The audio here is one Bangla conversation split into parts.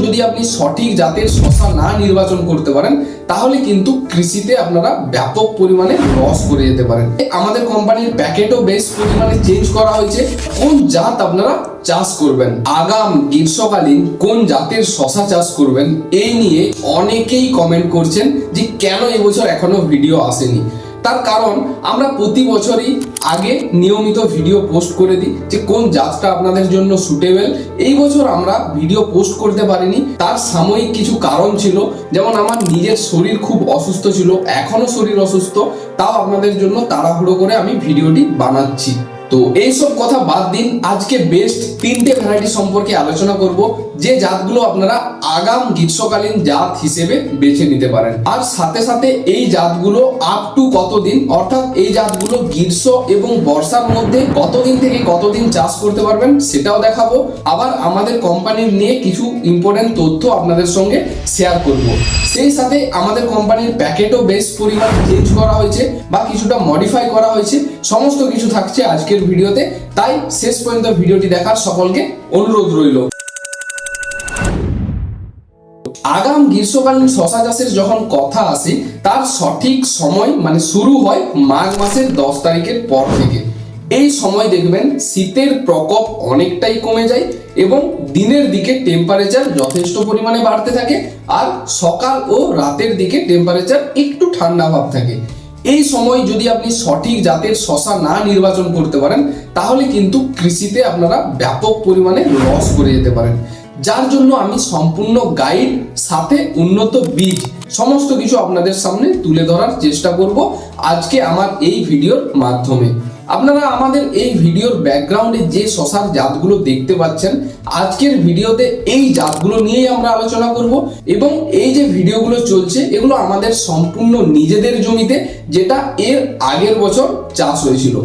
যদি আপনি সঠিক জাতের শসা না নির্বাচন করতে পারেন তাহলে কিন্তু কৃষিতে আপনারা ব্যাপক পরিমাণে লস করে যেতে পারেন। আমাদের কোম্পানির প্যাকেটও বেশ পরিমাণে চেঞ্জ করা হয়েছে কোন জাত আপনারা চাষ করবেন, আগাম গ্রীষ্মকালীন কোন জাতের শসা চাষ করবেন, এই নিয়ে অনেকেই কমেন্ট করছেন যে কেন এবছর এখনো ভিডিও আসেনি। তার কারণ আমরা প্রতি বছরই আগে নিয়মিত ভিডিও পোস্ট করে দিই যে কোন জাতটা আপনাদের জন্য সুটেবল। এই বছর আমরা ভিডিও পোস্ট করতে পারিনি, তার সাময়িক কিছু কারণ ছিল, যেমন আমার নিজের শরীর খুব অসুস্থ ছিল, এখনো শরীর অসুস্থ, তাও আপনাদের জন্য তাড়াহুড়ো করে আমি ভিডিওটি বানাচ্ছি। তো এইসব কথা বাদ দিন, আজকে বেস্ট 3টে ভ্যারাইটি সম্পর্কে আলোচনা করব যে জাতগুলো আপনারা আগাম গ্রীষ্মকালীন জাত হিসেবে বেছে নিতে পারেন। আর সাথে সাথে এই জাতগুলো আপ টু কতদিন, অর্থাৎ এই জাতগুলো গ্রীষ্ম এবং বর্ষার মধ্যে কতদিন থেকে কতদিন চাষ করতে পারবেন সেটাও দেখাবো। আবার আমাদের কোম্পানির নিয়ে কিছু ইম্পর্টেন্ট তথ্য আপনাদের সঙ্গে শেয়ার করব। সেই সাথে আমাদের কোম্পানির প্যাকেটও বেশ পরিমাণ চেঞ্জ করা হয়েছে বা কিছুটা মডিফাই করা হয়েছে, সমস্ত কিছু থাকছে আজকের ভিডিওতে, তাই শেষ পর্যন্ত ভিডিওটি দেখার সকলকে অনুরোধ রইল। আগাম গ্রীষ্মকালীন শসা চাষের যখন কথা আসে তার সঠিক সময় মানে শুরু হয় মাঘ মাসের 10 তারিখের পর থেকে। এই সময় দেখবেন শীতের প্রকোপ অনেকটাই কমে যায় এবং দিনের দিকে টেম্পারেচার যথেষ্ট পরিমাণে বাড়তে থাকে, আর সকাল ও রাতের দিকে টেম্পারেচার একটু ঠান্ডা ভাব থাকে। এই সময় যদি আপনি সঠিক জাতের শসা না নির্বাচন করতে পারেন তাহলে কিন্তু কৃষিতে আপনারা ব্যাপক পরিমাণে লস করে যেতে পারেন। যার জন্য আমি সম্পূর্ণ গাইড সাথে উন্নত বীজ সমস্ত কিছু আপনাদের সামনে তুলে ধরার চেষ্টা করব আজকে আমার এই ভিডিওর মাধ্যমে। আপনারা আমাদের এই ভিডিওর ব্যাকগ্রাউন্ডে যে শসার জাতগুলো দেখতে পাচ্ছেন, আজকের ভিডিওতে এই জাতগুলো নিয়েই আমরা আলোচনা করব। এবং এই যে ভিডিওগুলো চলছে এগুলো আমাদের সম্পূর্ণ নিজেদের জমিতে, যেটা এর আগের বছর চাষ হয়েছিল।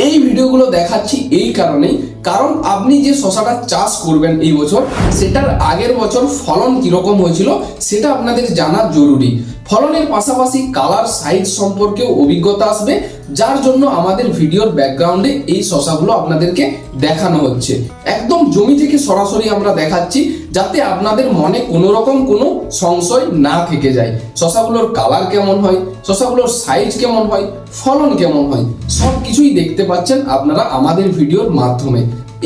এই ভিডিওগুলো দেখাচ্ছি এই কারণেই, কারণ আপনি যে শসাটা চাষ করবেন এই বছর সেটার আগের বছর ফলন কিরকম হয়েছিল সেটা আপনাদের জানা জরুরি। ফলনের পাশাপাশি কালার সাইজ সম্পর্কেও অভিজ্ঞতা আসবে, যার জন্য আমাদের ভিডিওর ব্যাকগ্রাউন্ডে এই শসাগুলো আপনাদেরকে দেখানো হচ্ছে। একদম জমি থেকে সরাসরি আমরা দেখাচ্ছি যাতে আপনাদের মনে কোনো রকম কোনো সংশয় না থেকে যায়। শসাগুলোর কালার কেমন হয়, শসাগুলোর সাইজ কেমন হয়, ফলন কেমন হয়, সব কিছুই দেখতে পাচ্ছেন আপনারা আমাদের ভিডিওর মাধ্যমে।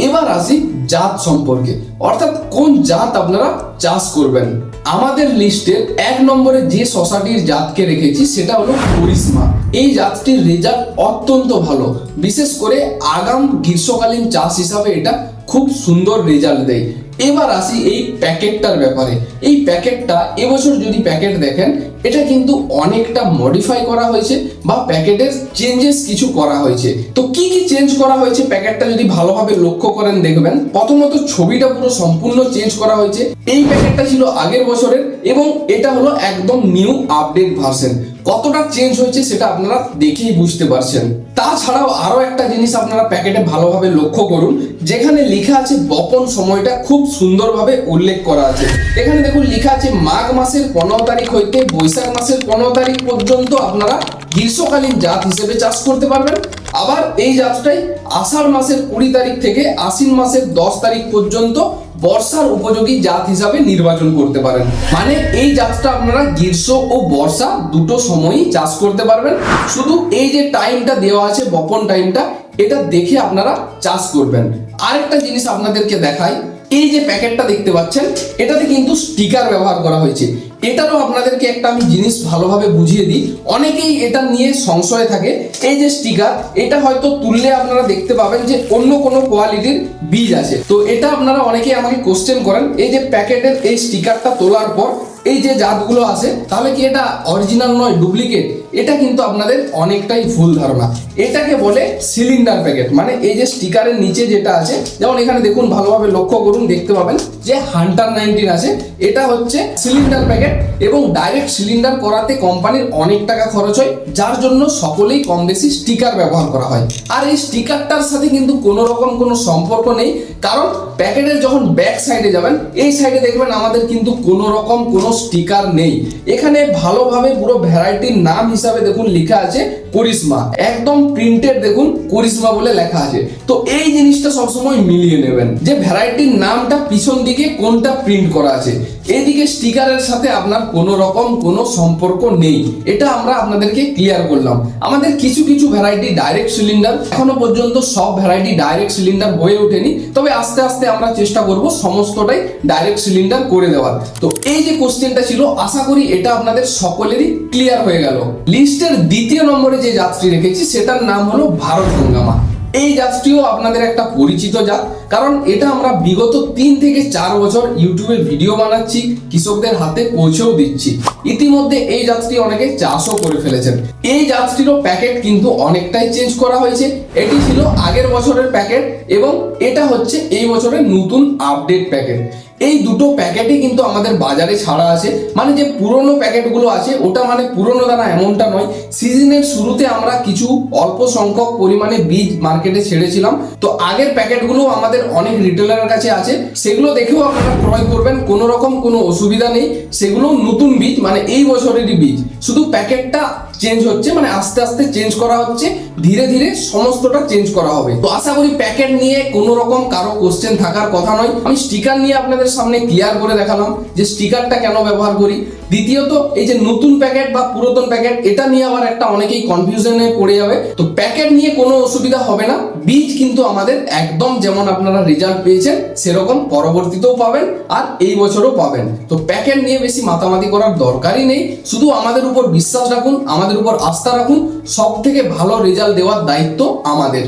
এবার আসি জাত সম্পর্কে, অর্থাৎ কোন জাত আপনারা চাষ করবেন। আমাদের লিস্টের 1 নম্বরে যে শসাটির জাতকে রেখেছি সেটা হলো করিশ্মা। এই জাতটির রেজাল্ট অত্যন্ত ভালো, বিশেষ করে আগাম গ্রীষ্মকালীন চাষ হিসাবে এটা খুব সুন্দর রেজাল্ট দেয়। এবার আসি এই প্যাকেটটার ব্যাপারে। এই প্যাকেটটা এবছর যদি প্যাকেট দেখেন এটা কিন্তু অনেকটা মডিফাই করা হয়েছে বা প্যাকেটের চেঞ্জেস কিছু করা হয়েছে। তো কি কি চেঞ্জ করা হয়েছে প্যাকেটটা যদি ভালোভাবে লক্ষ্য করেন দেখবেন, প্রথমত ছবিটা পুরো সম্পূর্ণ চেঞ্জ করা হয়েছে। এই প্যাকেটটা ছিল আগের বছরের এবং এটা হলো একদম নিউ আপডেট ভার্সন। কতটা চেঞ্জ হয়েছে সেটা আপনারা দেখেই বুঝতে পারছেন। তাছাড়াও আরো একটা জিনিস আপনারা প্যাকেটে ভালোভাবে লক্ষ্য করুন, যেখানে লেখা আছে বপন সময়টা খুব সুন্দরভাবে উল্লেখ করা আছে। এখানে দেখুন লেখা আছে মাঘ মাসের 15 তারিখ হইতে বৈশাখ মাসের 15 তারিখ পর্যন্ত আপনারা গ্রীষ্মকালীন জাত হিসেবে চাষ করতে পারবেন। আবার এই জাতটাই আষাঢ় মাসের 20 তারিখ থেকে আশ্বিন মাসের 10 তারিখ পর্যন্ত বর্ষার উপযোগী জাত হিসাবে নির্বাচন করতে পারেন। মানে এই জাতটা আপনারা গ্রীষ্ম ও বর্ষা দুটো সময়ই চাষ করতে পারবেন। শুধু এই যে টাইমটা দেওয়া আছে বপন টাইমটা, এটা দেখে আপনারা চাষ করবেন। আরেকটা জিনিস আপনাদেরকে দেখাই, এই যে প্যাকেটটা দেখতে পাচ্ছেন এটাতে কিন্তু স্টিকার ব্যবহার করা হয়েছে। এটারও আপনাদেরকে একটা আমি জিনিস ভালোভাবে বুঝিয়ে দিই, অনেকেই এটা নিয়ে সংশয় থাকে। এই যে স্টিকার, এটা হয়তো তুললে আপনারা দেখতে পাবেন যে অন্য কোনো কোয়ালিটির বীজ আছে। তো এটা আপনারা অনেকেই আমাকে কোশ্চেন করেন, এই যে প্যাকেটের এই স্টিকারটা তোলার পর এই যে জাতগুলো আছে তাহলে কি এটা অরিজিনাল নয় ডুপ্লিকেট? এটা কিন্তু আপনাদের অনেকটাই ভুল ধারণা। এটাকে বলে সিলিন্ডার প্যাকেট। মানে এই যে স্টিকারের নিচে যেটা আছে, যেমন এখানে দেখুন ভালোভাবে লক্ষ্য করুন, দেখতে পাবেন যে হান্টার 19 আছে, এটা হচ্ছে সিলিন্ডার প্যাকেট এবং ডাইরেক্ট সিলিন্ডার করাতে কোম্পানির অনেক টাকা খরচ হয়, যার জন্য সকলেই কম বেশি স্টিকার ব্যবহার করা হয়। আর এই স্টিকারটার সাথে কিন্তু কোনো রকম কোনো সম্পর্ক নেই, কারণ প্যাকেটের যখন ব্যাক সাইডে যাবেন এই সাইডে দেখবেন আমাদের কিন্তু কোনো রকম কোনো স্টিকার নেই। এখানে ভালোভাবে পুরো ভ্যারাইটির নাম হিসাবে দেখুন লেখা আছে করিশ্মা, একদম প্রিন্টেড দেখুন করিশ্মা বলে লেখা আছে। তো এই জিনিসটা সবসময় মিলিয়ে নেবেন যে ভ্যারাইটির নামটা পিছন দিকে কোনটা প্রিন্ট করা আছে, এইদিকে স্টিকারের সাথে আপনার কোনো রকম কোনো সম্পর্ক নেই, এটা আমরা আপনাদেরকে ক্লিয়ার করলাম। আমাদের কিছু কিছু ভ্যারাইটি ডাইরেক্ট সিলিন্ডার, এখনো পর্যন্ত সব ভ্যারাইটি ডাইরেক্ট সিলিন্ডার হয়ে ওঠেনি, তবে আস্তে আস্তে আমরা চেষ্টা করব সমস্তটাই ডাইরেক্ট সিলিন্ডার করে দেওয়ার। তো এই যে কোশ্চেনটা ছিল, আশা করি এটা আপনাদের সকলেরই ক্লিয়ার হয়ে গেল। লিস্টের দ্বিতীয় নম্বরে যে যাত্রী রেখেছি সেটার নাম হলো ভারত হাঙ্গামা। এই জাতটিও আপনাদের একটা পরিচিত জাত, কারণ এটা আমরা বিগত 3 থেকে 4 বছর ইউটিউবে ভিডিও বানাচ্ছি, কৃষকদের হাতে পৌঁছেও দিচ্ছি। ইতিমধ্যে এই জাতটি অনেকে চাষও করে ফেলেছেন। এই জাতটিরও প্যাকেট কিন্তু অনেকটাই চেঞ্জ করা হয়েছে। এটি ছিল আগের বছরের প্যাকেট এবং এটা হচ্ছে এই বছরের নতুন আপডেট প্যাকেট। এই দুটো প্যাকেটই কিন্তু আমাদের বাজারে ছাড়া আছে, মানে যে পুরনো প্যাকেটগুলো আছে ওটা মানে পুরনো দানা এমনটা নয়। সিজনের শুরুতে আমরা কিছু অল্প সংখ্যক পরিমাণে বীজ মার্কেটে ছেড়েছিলাম, তো আগের প্যাকেটগুলো আমাদের অনেক রিটেলারের কাছে আছে, সেগুলো দেখেও আপনারা ক্রয় করবেন, কোনো রকম কোনো অসুবিধা নেই। সেগুলো নতুন বীজ, মানে এই বছরেরই বীজ, শুধু প্যাকেটটা চেঞ্জ হচ্ছে, মানে আস্তে আস্তে চেঞ্জ করা হচ্ছে, ধীরে ধীরে সমস্তটা চেঞ্জ করা হবে। তো আশা করি প্যাকেট নিয়ে কোনো রকম কারো কোশ্চেন থাকার কথা নয়। আমি স্টিকার নিয়ে আপনাদের সামনে ক্লিয়ার করে দেখালাম যে স্টিকারটা কেন ব্যবহার করি। দ্বিতীয়ত এই যে নতুন প্যাকেট বা পুরাতন প্যাকেট, এটা নিয়ে আবার একটা অনেকেই কনফিউশনে পড়ে যাবে। তো প্যাকেট নিয়ে কোনো অসুবিধা হবে না, বীজ কিন্তু আমাদের একদম যেমন আপনারা রেজাল্ট পেয়েছেন সেরকম পরবর্তীতেও পাবেন আর এই বছরও পাবেন। তো প্যাকেট নিয়ে বেশি মাতামাতি করার দরকারই নেই, শুধু আমাদের উপর বিশ্বাস রাখুন, আমাদের উপর আস্থা রাখুন, সব থেকে ভালো রেজাল্ট দেওয়ার দায়িত্ব আমাদের।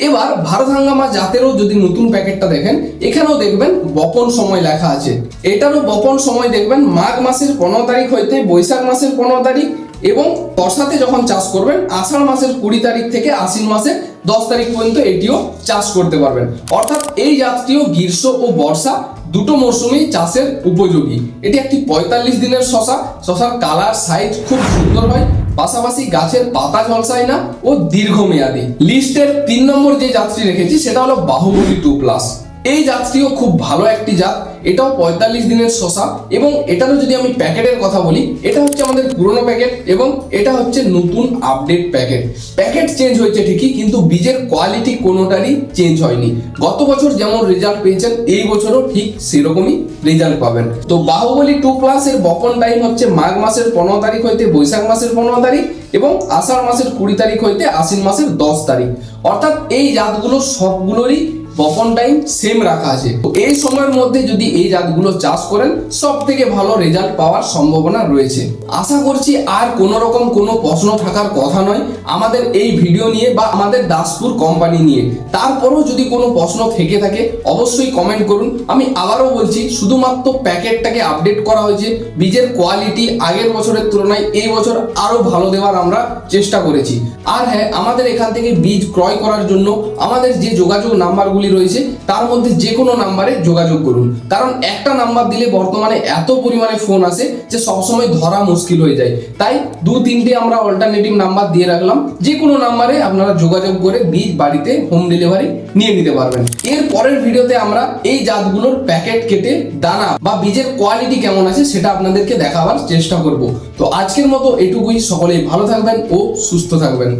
এবার ভারত হাঙ্গামা জাতেরও যদি নতুন প্যাকেটটা দেখেন, এখানেও দেখবেন বপন সময় লেখা আছে। এটারও বপন সময় দেখবেন মাঘ মাসের 15 তারিখ হইতে বৈশাখ মাসের 15 তারিখ, এবং বর্ষাতে যখন চাষ করবেন আষাঢ় মাসের 20 তারিখ থেকে আশ্বিন মাসের 10 তারিখ পর্যন্ত এটিও চাষ করতে পারবেন। অর্থাৎ এই জাতটিও গ্রীষ্ম ও বর্ষা দুটো মরশুমেই চাষের উপযোগী। এটি একটি 45 দিনের শশা। শশার কালার সাইজ খুব সুন্দর হয়, পাশাপাশি গাছের পাতা ঝলসায় না ও দীর্ঘমেয়াদী। লিস্টের 3 নম্বর যে জাতটি রেখেছি সেটা হলো বাহুবলী 2+। এই জাতটিও খুব ভালো একটি জাত, এটাও 45 দিনের শশা, এবং এটারও যদি আমি প্যাকেটের কথা বলি, এটা হচ্ছে আমাদের পুরনো প্যাকেট এবং এটা হচ্ছে নতুন আপডেট প্যাকেট। প্যাকেট চেঞ্জ হয়েছে ঠিকই, কিন্তু বীজের কোয়ালিটি কোনোটারই চেঞ্জ হয়নি। গত বছর যেমন রেজাল্ট পেয়েছেন এই বছরও ঠিক সেরকমই রেজাল্ট পাবেন। তো বাহুবলী 2+ এর বপন টাইম হচ্ছে মাঘ মাসের 15 তারিখ হইতে বৈশাখ মাসের 15 তারিখ এবং আষাঢ় মাসের 20 তারিখ হইতে আশ্বিন মাসের 10 তারিখ। অর্থাৎ এই জাতগুলো সবগুলোরই বপন টাইম সেম রাখা আছে। তো এই সময়ের মধ্যে যদি এই জাতগুলো চাষ করেন সব থেকে ভালো রেজাল্ট পাওয়ার সম্ভাবনা রয়েছে। আশা করছি আর কোনো রকম কোনো প্রশ্ন থাকার কথা নয় আমাদের এই ভিডিও নিয়ে বা আমাদের দাসপুর কোম্পানি নিয়ে। তারপরেও যদি কোনো প্রশ্ন থেকে থাকে অবশ্যই কমেন্ট করুন। আমি আবারও বলছি, শুধুমাত্র প্যাকেটটাকে আপডেট করা হয়েছে, বীজের কোয়ালিটি আগের বছরের তুলনায় এই বছর আরো ভালো দেওয়ার আমরা চেষ্টা করেছি। আর হ্যাঁ, আমাদের এখান থেকে বীজ ক্রয় করার জন্য আমাদের যে যোগাযোগ নাম্বারগুলি রয়েছে তার মধ্যে যে কোনো নাম্বারে যোগাযোগ করুন, কারণ একটা নাম্বার দিলে বর্তমানে এত পরিমাণে ফোন আসে যে সবসময় ধরা মুশকিল হয়ে যায়। তাই 2-3টে আমরা অল্টারনেটিভ নাম্বার দিয়ে রাখলাম, যে কোনো নাম্বারে আপনারা যোগাযোগ করে বীজ বাড়িতে হোম ডেলিভারি নিয়ে নিতে পারবেন। এর পরের ভিডিওতে আমরা এই জাতগুলোর প্যাকেট কেটে দানা বা বীজের কোয়ালিটি কেমন আছে সেটা আপনাদেরকে দেখাবার চেষ্টা করব। তো আজকের মতো এটুকুই, সকলেই ভালো থাকবেন ও সুস্থ থাকবেন।